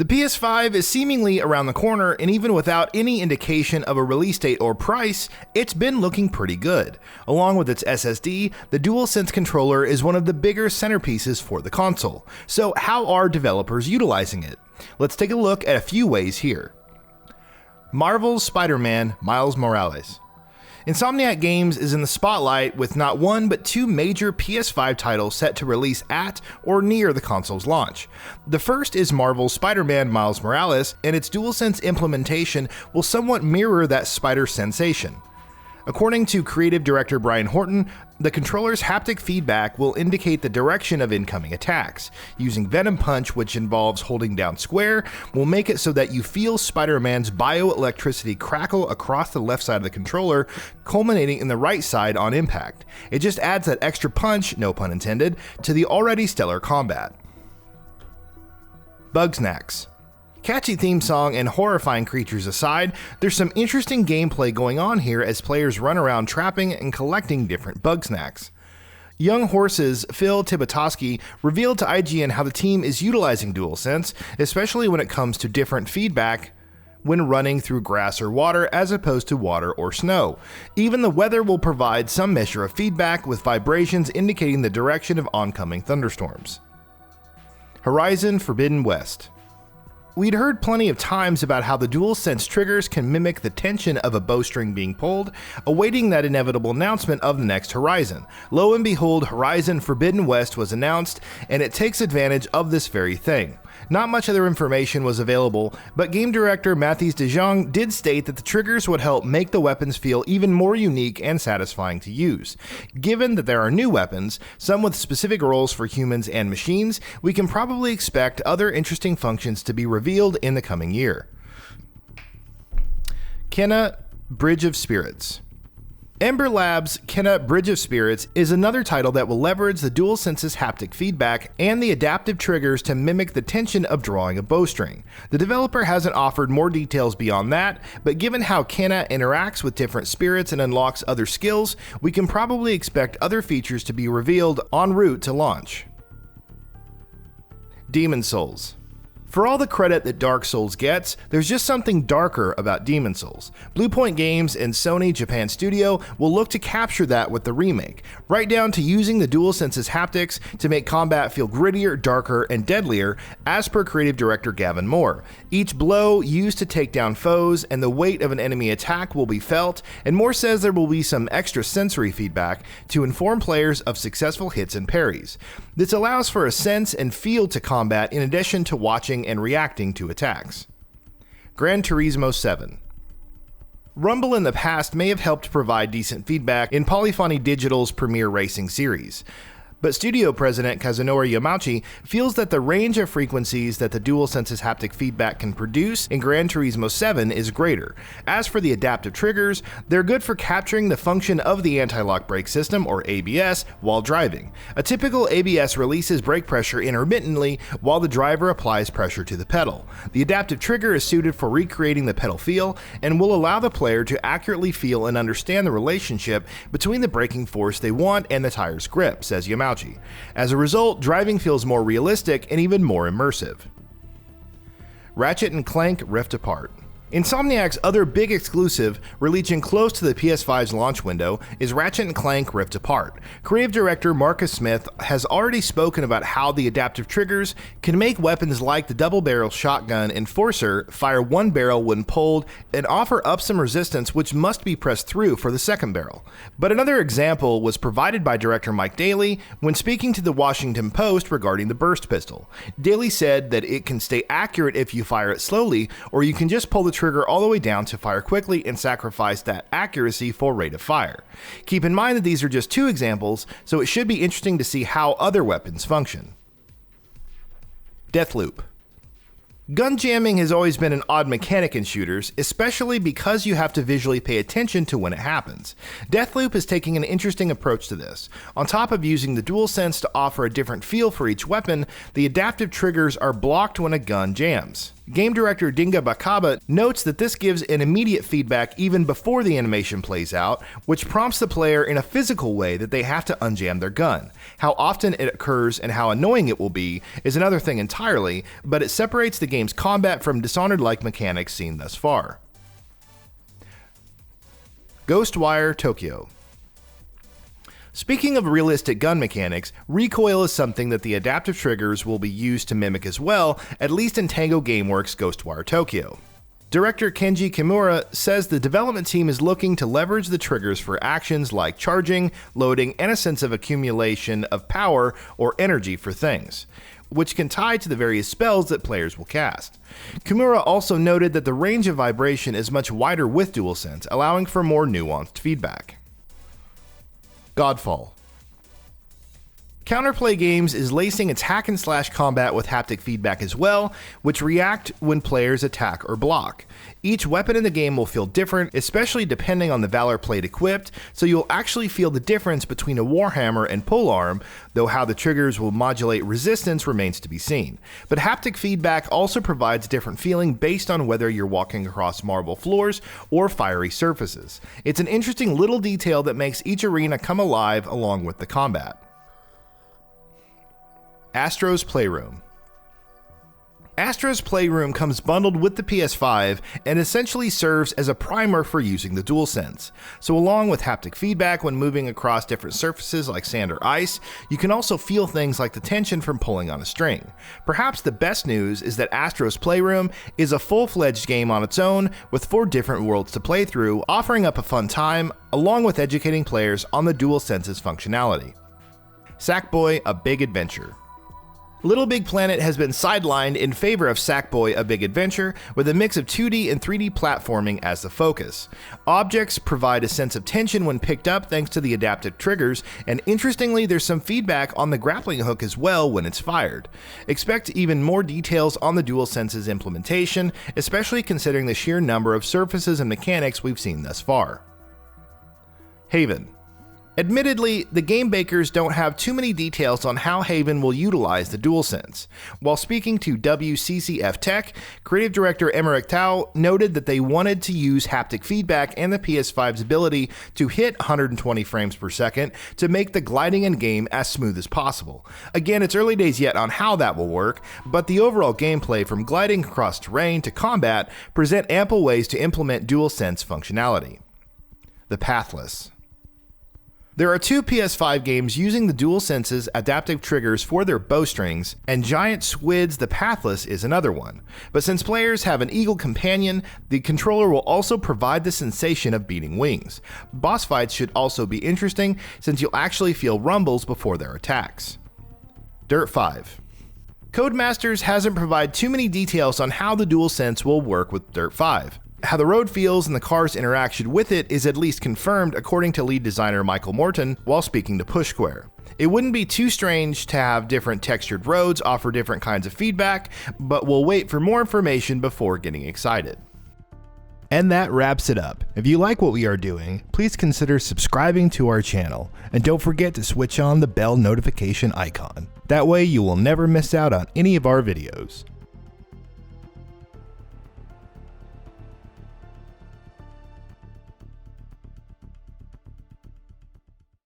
The PS5 is seemingly around the corner, and even without any indication of a release date or price, it's been looking pretty good. Along with its SSD, the Dualsense controller is one of the bigger centerpieces for the console. So how are developers utilizing it? Let's take a look at a few ways here. Marvel's Spider-Man Miles Morales. Insomniac Games is in the spotlight with not one but two major PS5 titles set to release at or near the console's launch. The first is Marvel's Spider-Man Miles Morales, and its DualSense implementation will somewhat mirror that spider sensation. According to creative director Brian Horton, the controller's haptic feedback will indicate the direction of incoming attacks. Using Venom Punch, which involves holding down square, will make it so that you feel Spider-Man's bioelectricity crackle across the left side of the controller, culminating in the right side on impact. It just adds that extra punch, no pun intended, to the already stellar combat. Bugsnax. Catchy theme song and horrifying creatures aside, there's some interesting gameplay going on here as players run around trapping and collecting different Bugsnax. Young Horse's Phil Tibotowski revealed to IGN how the team is utilizing DualSense, especially when it comes to different feedback when running through grass or water as opposed to water or snow. Even the weather will provide some measure of feedback with vibrations indicating the direction of oncoming thunderstorms. Horizon Forbidden West. We'd heard plenty of times about how the DualSense triggers can mimic the tension of a bowstring being pulled, awaiting that inevitable announcement of the next Horizon. Lo and behold, Horizon Forbidden West was announced, and it takes advantage of this very thing. Not much other information was available, but game director Mathis de Jong did state that the triggers would help make the weapons feel even more unique and satisfying to use. Given that there are new weapons, some with specific roles for humans and machines, we can probably expect other interesting functions to be revealed in the coming year. Kena Bridge of Spirits. Ember Labs' Kena Bridge of Spirits is another title that will leverage the DualSense's haptic feedback and the adaptive triggers to mimic the tension of drawing a bowstring. The developer hasn't offered more details beyond that, but given how Kena interacts with different spirits and unlocks other skills, we can probably expect other features to be revealed en route to launch. Demon's Souls. For all the credit that Dark Souls gets, there's just something darker about Demon's Souls. Bluepoint Games and Sony Japan Studio will look to capture that with the remake, right down to using the DualSense's haptics to make combat feel grittier, darker, and deadlier, as per creative director Gavin Moore. Each blow used to take down foes and the weight of an enemy attack will be felt, and Moore says there will be some extra sensory feedback to inform players of successful hits and parries. This allows for a sense and feel to combat in addition to watching and reacting to attacks. Gran Turismo 7. Rumble in the past may have helped provide decent feedback in Polyphony Digital's premier racing series, but studio president Kazunori Yamauchi feels that the range of frequencies that the DualSense's haptic feedback can produce in Gran Turismo 7 is greater. As for the adaptive triggers, they're good for capturing the function of the anti-lock brake system, or ABS, while driving. A typical ABS releases brake pressure intermittently while the driver applies pressure to the pedal. The adaptive trigger is suited for recreating the pedal feel and will allow the player to accurately feel and understand the relationship between the braking force they want and the tire's grip, says Yamauchi. As a result, driving feels more realistic and even more immersive. Ratchet & Clank Rift Apart. Insomniac's other big exclusive, releasing close to the PS5's launch window, is Ratchet & Clank Rift Apart. Creative director Marcus Smith has already spoken about how the adaptive triggers can make weapons like the double-barrel shotgun Enforcer fire one barrel when pulled and offer up some resistance which must be pressed through for the second barrel. But another example was provided by director Mike Daly when speaking to the Washington Post regarding the burst pistol. Daly said that it can stay accurate if you fire it slowly, or you can just pull the trigger all the way down to fire quickly and sacrifice that accuracy for rate of fire. Keep in mind that these are just two examples, so it should be interesting to see how other weapons function. Deathloop. Gun jamming has always been an odd mechanic in shooters, especially because you have to visually pay attention to when it happens. Deathloop is taking an interesting approach to this. On top of using the DualSense to offer a different feel for each weapon, the adaptive triggers are blocked when a gun jams. Game director Dinga Bakaba notes that this gives an immediate feedback even before the animation plays out, which prompts the player in a physical way that they have to unjam their gun. How often it occurs and how annoying it will be is another thing entirely, but it separates the game's combat from Dishonored-like mechanics seen thus far. GHOSTWIRE Tokyo. Speaking of realistic gun mechanics, recoil is something that the adaptive triggers will be used to mimic as well, at least in Tango Gameworks' GHOSTWIRE Tokyo. Director Kenji Kimura says the development team is looking to leverage the triggers for actions like charging, loading, and a sense of accumulation of power or energy for things, which can tie to the various spells that players will cast. Kimura also noted that the range of vibration is much wider with Dualsense, allowing for more nuanced feedback. GODFALL. Counterplay Games is lacing its hack-and-slash combat with haptic feedback as well, which react when players attack or block. Each weapon in the game will feel different, especially depending on the Valor plate equipped, so you'll actually feel the difference between a Warhammer and polearm, though how the triggers will modulate resistance remains to be seen. But haptic feedback also provides different feeling based on whether you're walking across marble floors or fiery surfaces. It's an interesting little detail that makes each arena come alive along with the combat. ASTRO'S Playroom. ASTRO'S Playroom comes bundled with the PS5 and essentially serves as a primer for using the Dualsense. So along with haptic feedback when moving across different surfaces like sand or ice, you can also feel things like the tension from pulling on a string. Perhaps the best news is that ASTRO'S Playroom is a full-fledged game on its own with 4 different worlds to play through, offering up a fun time along with educating players on the Dualsense's functionality. SACKBOY: A Big Adventure. Little Big Planet has been sidelined in favor of Sackboy: A Big Adventure, with a mix of 2D and 3D platforming as the focus. Objects provide a sense of tension when picked up thanks to the adaptive triggers, and interestingly there's some feedback on the grappling hook as well when it's fired. Expect even more details on the Dualsense's implementation, especially considering the sheer number of surfaces and mechanics we've seen thus far. Haven. Admittedly, the game bakers don't have too many details on how Haven will utilize the Dualsense. While speaking to WCCF Tech, creative director Emmerich Tau noted that they wanted to use haptic feedback and the PS5's ability to hit 120 frames per second to make the gliding in game as smooth as possible. Again, it's early days yet on how that will work, but the overall gameplay from gliding across terrain to combat present ample ways to implement Dualsense functionality. The Pathless. There are 2 PS5 games using the Dualsense's adaptive triggers for their bowstrings, and Giant Squid's The Pathless is another one. But since players have an eagle companion, the controller will also provide the sensation of beating wings. Boss fights should also be interesting, since you'll actually feel rumbles before their attacks. Dirt 5. Codemasters hasn't provided too many details on how the Dualsense will work with Dirt 5. How the road feels and the car's interaction with it is at least confirmed according to lead designer Michael Morton while speaking to PushSquare. It wouldn't be too strange to have different textured roads offer different kinds of feedback, but we'll wait for more information before getting excited. And that wraps it up. If you like what we are doing, please consider subscribing to our channel, and don't forget to switch on the bell notification icon. That way you will never miss out on any of our videos.